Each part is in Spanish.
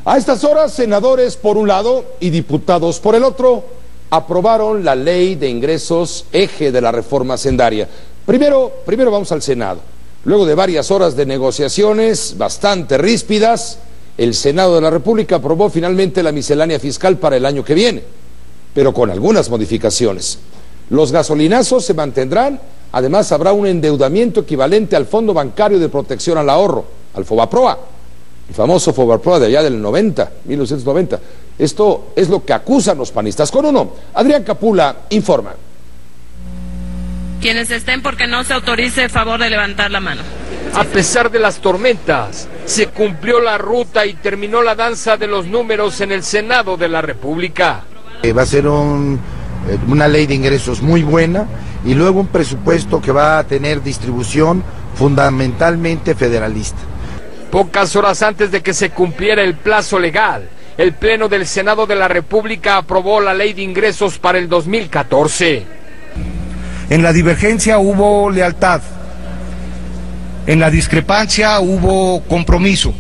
A estas horas, senadores por un lado y diputados por el otro aprobaron la ley de ingresos, eje de la reforma hacendaria. Primero vamos al Senado. Luego de varias horas de negociaciones bastante ríspidas, el Senado de la República aprobó finalmente la miscelánea fiscal para el año que viene, pero con algunas modificaciones. Los gasolinazos se mantendrán, además habrá un endeudamiento equivalente al Fondo Bancario de Protección al Ahorro, al FOBAPROA, el famoso FOBAPROA de allá del 1990. Esto es lo que acusan los panistas. Con uno, Adrián Capula informa. Quienes estén porque no se autorice, favor de levantar la mano. A pesar de las tormentas, se cumplió la ruta y terminó la danza de los números en el Senado de la República. Va a ser una ley de ingresos muy buena y luego un presupuesto que va a tener distribución fundamentalmente federalista. Pocas horas antes de que se cumpliera el plazo legal, el Pleno del Senado de la República aprobó la ley de ingresos para el 2014. En la divergencia hubo lealtad, en la discrepancia hubo compromiso,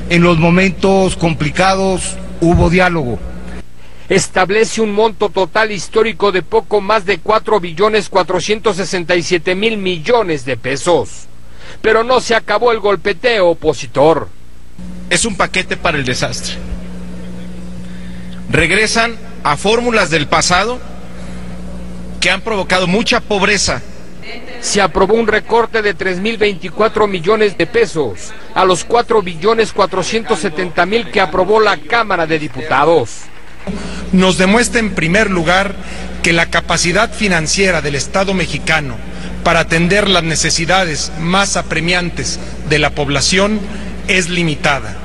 en los momentos complicados hubo diálogo. Establece un monto total histórico de poco más de 4.467.000 millones de pesos. Pero no se acabó el golpeteo opositor. Es un paquete para el desastre. Regresan a fórmulas del pasado que han provocado mucha pobreza. Se aprobó un recorte de 3.024 millones de pesos a los 4.470.000 que aprobó la Cámara de Diputados. Nos demuestra en primer lugar que la capacidad financiera del Estado mexicano para atender las necesidades más apremiantes de la población es limitada.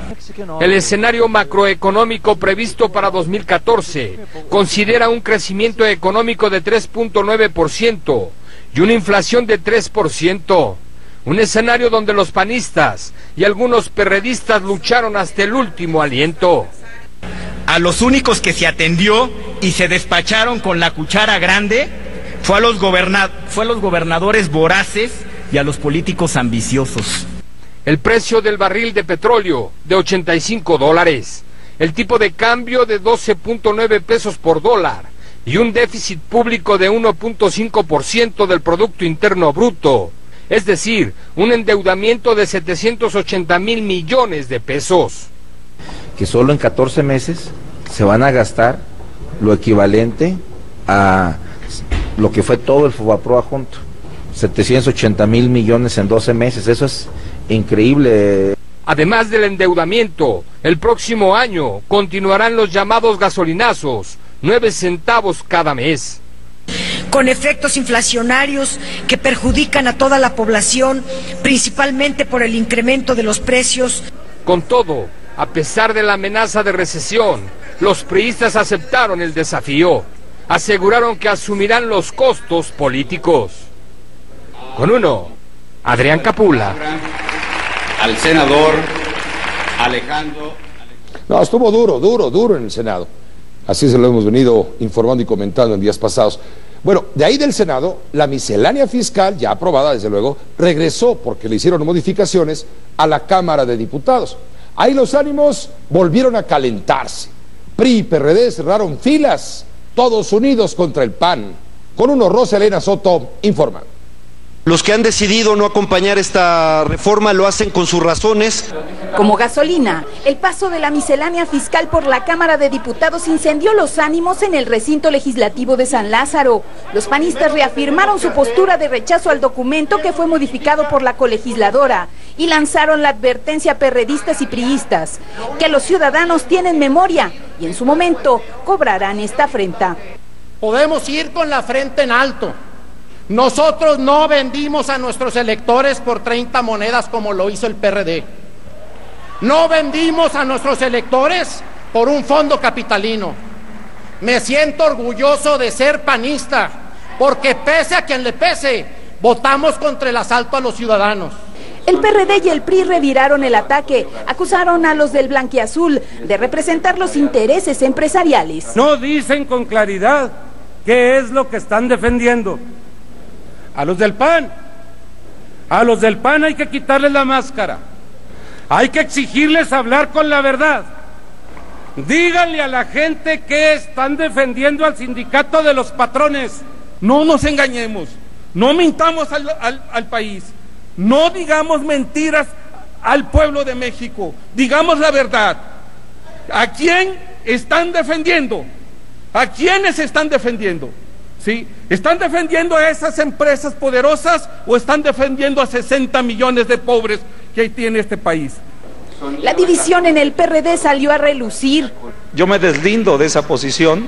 El escenario macroeconómico previsto para 2014 considera un crecimiento económico de 3.9% y una inflación de 3%. Un escenario donde los panistas y algunos perredistas lucharon hasta el último aliento. A los únicos que se atendió y se despacharon con la cuchara grande fue a los gobernadores voraces y a los políticos ambiciosos. El precio del barril de petróleo de $85, el tipo de cambio de 12.9 pesos por dólar y un déficit público de 1.5% del Producto Interno Bruto, es decir, un endeudamiento de 780.000 millones de pesos. Que solo en 14 meses se van a gastar lo equivalente a lo que fue todo el FOBAPROA junto, 780.000 millones en 12 meses, eso es increíble. Además del endeudamiento, el próximo año continuarán los llamados gasolinazos, 9 centavos cada mes. Con efectos inflacionarios que perjudican a toda la población, principalmente por el incremento de los precios. Con todo, a pesar de la amenaza de recesión, los priistas aceptaron el desafío. Aseguraron que asumirán los costos políticos. Con uno, Adrián Capula. Al senador Alejandro. No, estuvo duro en el Senado. Así se lo hemos venido informando y comentando en días pasados. Bueno, de ahí del Senado, la miscelánea fiscal, ya aprobada desde luego, regresó porque le hicieron modificaciones a la Cámara de Diputados. Ahí los ánimos volvieron a calentarse. PRI y PRD cerraron filas, todos unidos contra el PAN. Con uno, Rosa Elena Soto informa. Los que han decidido no acompañar esta reforma lo hacen con sus razones. Como gasolina, el paso de la miscelánea fiscal por la Cámara de Diputados incendió los ánimos en el recinto legislativo de San Lázaro. Los panistas reafirmaron su postura de rechazo al documento que fue modificado por la colegisladora y lanzaron la advertencia a perredistas y priistas, que los ciudadanos tienen memoria y en su momento cobrarán esta afrenta. Podemos ir con la frente en alto. Nosotros no vendimos a nuestros electores por 30 monedas como lo hizo el PRD. No vendimos a nuestros electores por un fondo capitalino. Me siento orgulloso de ser panista, porque pese a quien le pese, votamos contra el asalto a los ciudadanos. El PRD y el PRI reviraron el ataque, acusaron a los del blanquiazul de representar los intereses empresariales. No dicen con claridad qué es lo que están defendiendo. A los del PAN hay que quitarles la máscara, hay que exigirles hablar con la verdad, Díganle a la gente que están defendiendo al sindicato de los patrones. No nos engañemos, no mintamos al país, no digamos mentiras al pueblo de México, digamos la verdad. ¿A quién están defendiendo? ¿A quiénes están defendiendo? ¿Sí? ¿Están defendiendo a esas empresas poderosas o están defendiendo a 60 millones de pobres que tiene este país? La división en el PRD salió a relucir. Yo me deslindo de esa posición,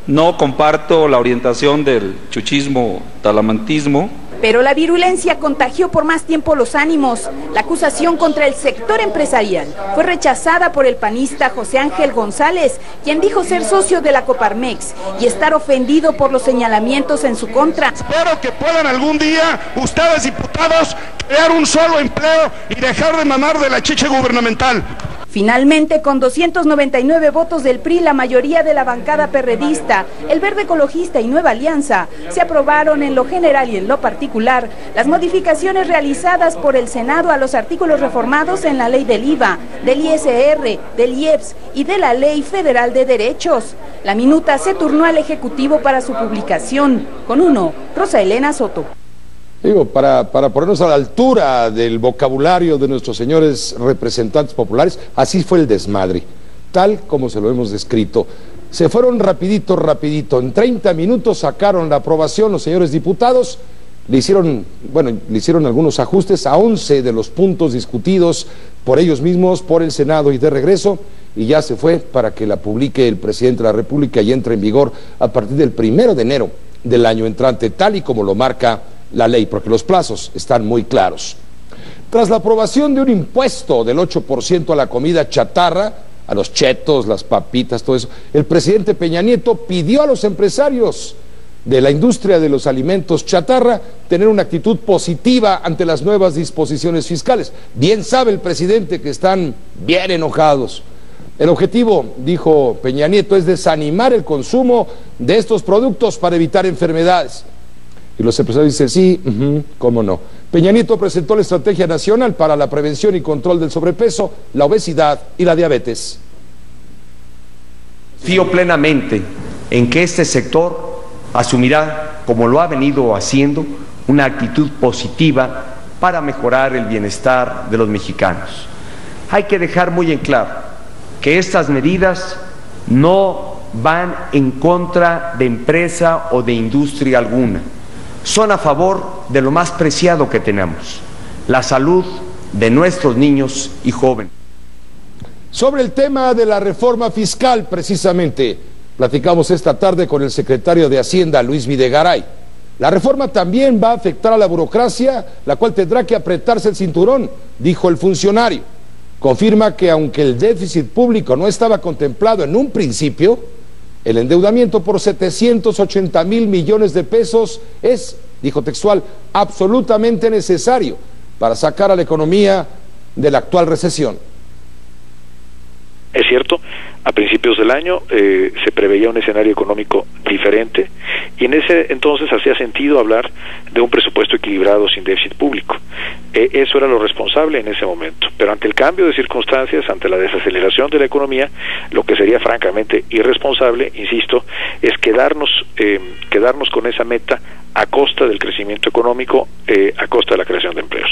no comparto la orientación del chuchismo, talamantismo. Pero la virulencia contagió por más tiempo los ánimos. La acusación contra el sector empresarial fue rechazada por el panista José Ángel González, quien dijo ser socio de la Coparmex y estar ofendido por los señalamientos en su contra. Espero que puedan algún día ustedes, diputados, crear un solo empleo y dejar de mamar de la chiche gubernamental. Finalmente, con 299 votos del PRI, la mayoría de la bancada perredista, el Verde Ecologista y Nueva Alianza, se aprobaron en lo general y en lo particular las modificaciones realizadas por el Senado a los artículos reformados en la ley del IVA, del ISR, del IEPS y de la Ley Federal de Derechos. La minuta se turnó al Ejecutivo para su publicación. Con uno, Rosa Elena Soto. Digo, para ponernos a la altura del vocabulario de nuestros señores representantes populares, así fue el desmadre, tal como se lo hemos descrito. Se fueron rapidito, en 30 minutos sacaron la aprobación los señores diputados, le hicieron algunos ajustes a 11 de los puntos discutidos por ellos mismos, por el Senado y de regreso, y ya se fue para que la publique el presidente de la República y entre en vigor a partir del 1 de enero del año entrante, tal y como lo marca la ley, porque los plazos están muy claros. Tras la aprobación de un impuesto del 8% a la comida chatarra, a los chetos, las papitas, todo eso, el presidente Peña Nieto pidió a los empresarios de la industria de los alimentos chatarra tener una actitud positiva ante las nuevas disposiciones fiscales. Bien sabe el presidente que están bien enojados. El objetivo, dijo Peña Nieto, es desanimar el consumo de estos productos para evitar enfermedades. Y los empresarios dicen, sí, cómo no. Peña Nieto presentó la Estrategia Nacional para la Prevención y Control del Sobrepeso, la Obesidad y la Diabetes. Confío plenamente en que este sector asumirá, como lo ha venido haciendo, una actitud positiva para mejorar el bienestar de los mexicanos. Hay que dejar muy en claro que estas medidas no van en contra de empresa o de industria alguna. Son a favor de lo más preciado que tenemos, la salud de nuestros niños y jóvenes. Sobre el tema de la reforma fiscal, precisamente, platicamos esta tarde con el secretario de Hacienda, Luis Videgaray. La reforma también va a afectar a la burocracia, la cual tendrá que apretarse el cinturón, dijo el funcionario. Confirma que aunque el déficit público no estaba contemplado en un principio, el endeudamiento por 780,000 millones de pesos es, dijo textual, absolutamente necesario para sacar a la economía de la actual recesión. Es cierto, a principios del año se preveía un escenario económico diferente y en ese entonces hacía sentido hablar de un presupuesto equilibrado sin déficit público. Eso era lo responsable en ese momento, pero ante el cambio de circunstancias, ante la desaceleración de la economía, lo que sería francamente irresponsable, insisto, es quedarnos con esa meta a costa del crecimiento económico, a costa de la creación de empleos.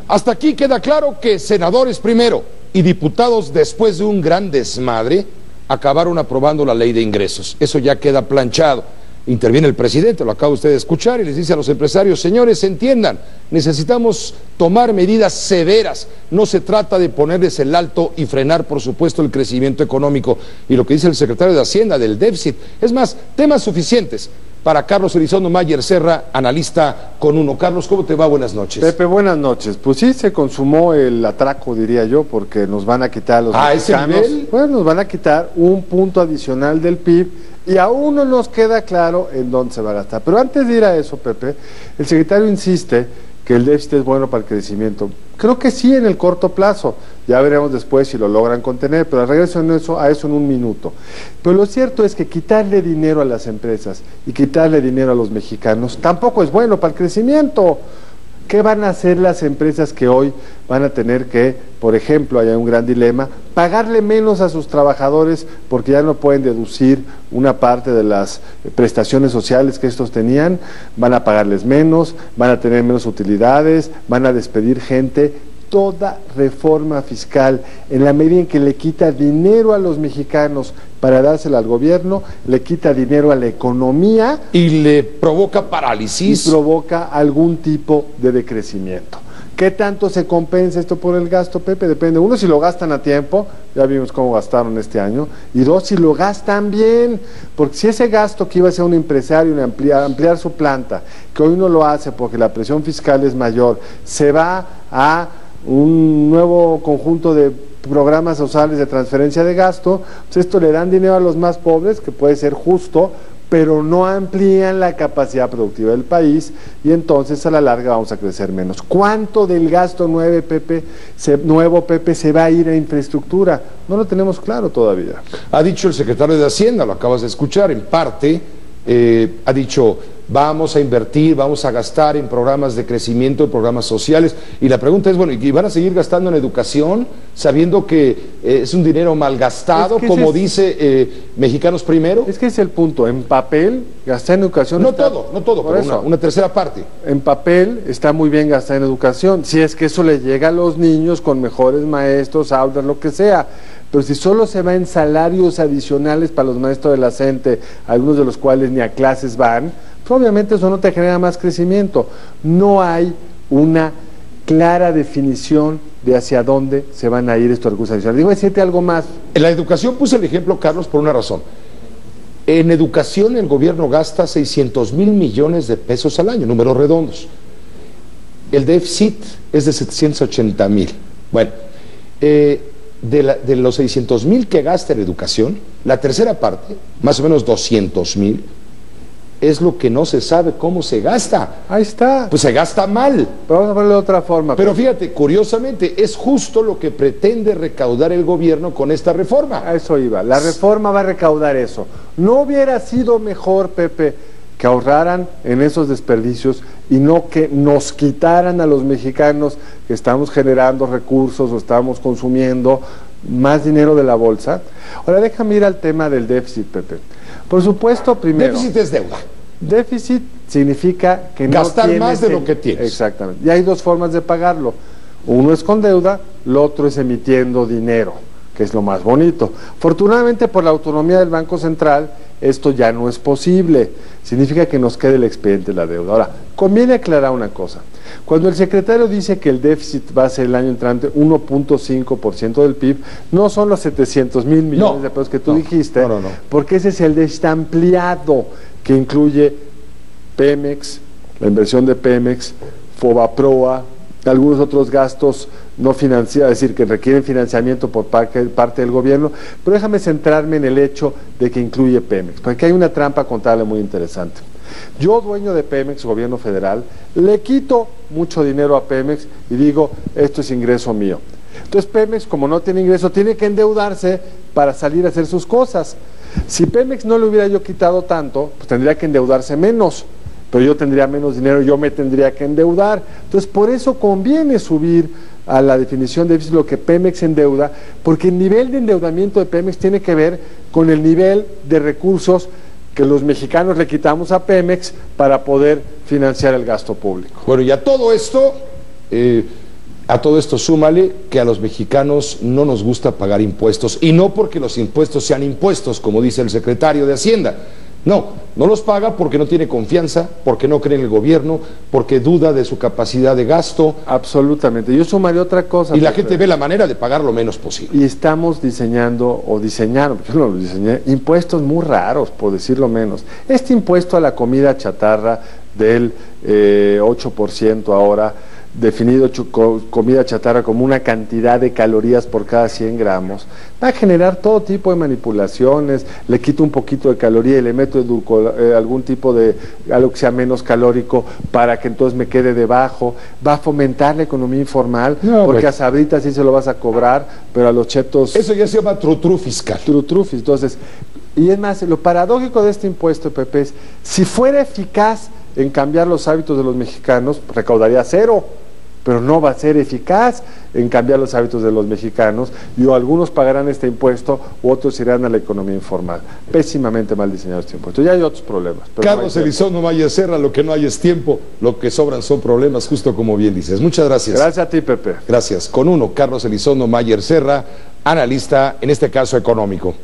Hasta aquí queda claro que senadores primero y diputados después de un gran desmadre acabaron aprobando la ley de ingresos. Eso ya queda planchado. Interviene el presidente, lo acaba usted de escuchar, y les dice a los empresarios, señores, entiendan, necesitamos tomar medidas severas. No se trata de ponerles el alto y frenar, por supuesto, el crecimiento económico. Y lo que dice el secretario de Hacienda del déficit, es más, temas suficientes para Carlos Elizondo Mayer Serra, analista con Uno. Carlos, ¿cómo te va? Buenas noches. Pepe, buenas noches. Pues sí, se consumó el atraco, diría yo, porque nos van a quitar a los mexicanos. ¿A ese nivel? Pues nos van a quitar un punto adicional del PIB y aún no nos queda claro en dónde se va a gastar. Pero antes de ir a eso, Pepe, el secretario insiste que el déficit es bueno para el crecimiento. Creo que sí en el corto plazo, ya veremos después si lo logran contener, pero regreso a eso en un minuto. Pero lo cierto es que quitarle dinero a las empresas y quitarle dinero a los mexicanos tampoco es bueno para el crecimiento. ¿Qué van a hacer las empresas que hoy van a tener que, por ejemplo, hay un gran dilema, pagarle menos a sus trabajadores porque ya no pueden deducir una parte de las prestaciones sociales que estos tenían? Van a pagarles menos, van a tener menos utilidades, van a despedir gente. Toda reforma fiscal, en la medida en que le quita dinero a los mexicanos para dársela al gobierno, le quita dinero a la economía y le provoca parálisis y provoca algún tipo de decrecimiento. ¿Qué tanto se compensa esto por el gasto, Pepe? Depende. Uno, si lo gastan a tiempo, ya vimos cómo gastaron este año, y dos, si lo gastan bien, porque si ese gasto que iba a ser un empresario en ampliar su planta, que hoy no lo hace porque la presión fiscal es mayor, se va a un nuevo conjunto de programas sociales de transferencia de gasto, pues esto le dan dinero a los más pobres, que puede ser justo, pero no amplían la capacidad productiva del país y entonces a la larga vamos a crecer menos. ¿Cuánto del gasto nuevo, Pepe, se va a ir a infraestructura? No lo tenemos claro todavía. Ha dicho el secretario de Hacienda, lo acabas de escuchar, en parte, ha dicho, vamos a invertir, vamos a gastar en programas de crecimiento, en programas sociales, y la pregunta es, bueno, ¿y van a seguir gastando en educación sabiendo que es un dinero malgastado, como dice Mexicanos Primero? Es que es el punto, en papel, gastar en educación... No todo, pero una tercera parte. En papel está muy bien gastar en educación, si es que eso le llega a los niños con mejores maestros, aulas, lo que sea. Pero si solo se va en salarios adicionales para los maestros de la CENTE, algunos de los cuales ni a clases van, pues obviamente eso no te genera más crecimiento. No hay una clara definición de hacia dónde se van a ir estos recursos adicionales. Digo, decirte algo más. En la educación puse el ejemplo, Carlos, por una razón. En educación el gobierno gasta 600,000 millones de pesos al año, números redondos. El déficit es de 780,000. Bueno, de los 600,000 que gasta en educación, la tercera parte, más o menos 200,000, es lo que no se sabe cómo se gasta. Ahí está. Pues se gasta mal. Pero vamos a ponerlo de otra forma. Pero fíjate, curiosamente, es justo lo que pretende recaudar el gobierno con esta reforma. A eso iba. La reforma va a recaudar eso. ¿No hubiera sido mejor, Pepe, que ahorraran en esos desperdicios y no que nos quitaran a los mexicanos que estamos generando recursos o estamos consumiendo más dinero de la bolsa? Ahora déjame ir al tema del déficit, Pepe. Por supuesto, primero... Déficit es deuda. Déficit significa que gastar más de lo que tienes. Exactamente. Y hay dos formas de pagarlo. Uno es con deuda, lo otro es emitiendo dinero, que es lo más bonito. Afortunadamente, por la autonomía del Banco Central, esto ya no es posible. Significa que nos quede el expediente de la deuda. Ahora, conviene aclarar una cosa. Cuando el secretario dice que el déficit va a ser el año entrante 1.5% del PIB, no son los 700,000 millones de pesos que tú dijiste, porque ese es el destampliado que incluye Pemex, la inversión de Pemex, Fobaproa, algunos otros gastos no financiados, es decir, que requieren financiamiento por parte del gobierno, pero déjame centrarme en el hecho de que incluye Pemex, porque hay una trampa contable muy interesante. Yo, dueño de Pemex, gobierno federal, le quito mucho dinero a Pemex y digo, esto es ingreso mío. Entonces Pemex, como no tiene ingreso, tiene que endeudarse para salir a hacer sus cosas. Si Pemex no le hubiera yo quitado tanto, pues tendría que endeudarse menos, pero yo tendría menos dinero, yo me tendría que endeudar. Entonces por eso conviene subir a la definición de déficit lo que Pemex endeuda, porque el nivel de endeudamiento de Pemex tiene que ver con el nivel de recursos que los mexicanos le quitamos a Pemex para poder financiar el gasto público. Bueno, y a todo esto súmale que a los mexicanos no nos gusta pagar impuestos, y no porque los impuestos sean impuestos, como dice el secretario de Hacienda. No los paga porque no tiene confianza, porque no cree en el gobierno, porque duda de su capacidad de gasto. Absolutamente. Yo sumaría otra cosa. Y la gente ve la manera de pagar lo menos posible. Y estamos diseñando, o diseñaron, yo no lo diseñé, impuestos muy raros, por decirlo menos. Este impuesto a la comida chatarra del 8% ahora, definido comida chatarra como una cantidad de calorías por cada 100 gramos, va a generar todo tipo de manipulaciones. Le quito un poquito de caloría y le meto algún tipo de algo que sea menos calórico para que entonces me quede debajo. Va a fomentar la economía informal, porque a Sabritas sí se lo vas a cobrar, pero a los chetos... Eso ya se llama trutru fiscal. Entonces, y es más, lo paradójico de este impuesto, Pepe, es, si fuera eficaz en cambiar los hábitos de los mexicanos, recaudaría cero, pero no va a ser eficaz en cambiar los hábitos de los mexicanos, y algunos pagarán este impuesto u otros irán a la economía informal. Pésimamente mal diseñado este impuesto. Ya hay otros problemas. Carlos Elizondo Mayer Serra, lo que no hay es tiempo, lo que sobran son problemas, justo como bien dices. Muchas gracias. Gracias a ti, Pepe. Gracias. Con uno, Carlos Elizondo Mayer Serra, analista, en este caso económico.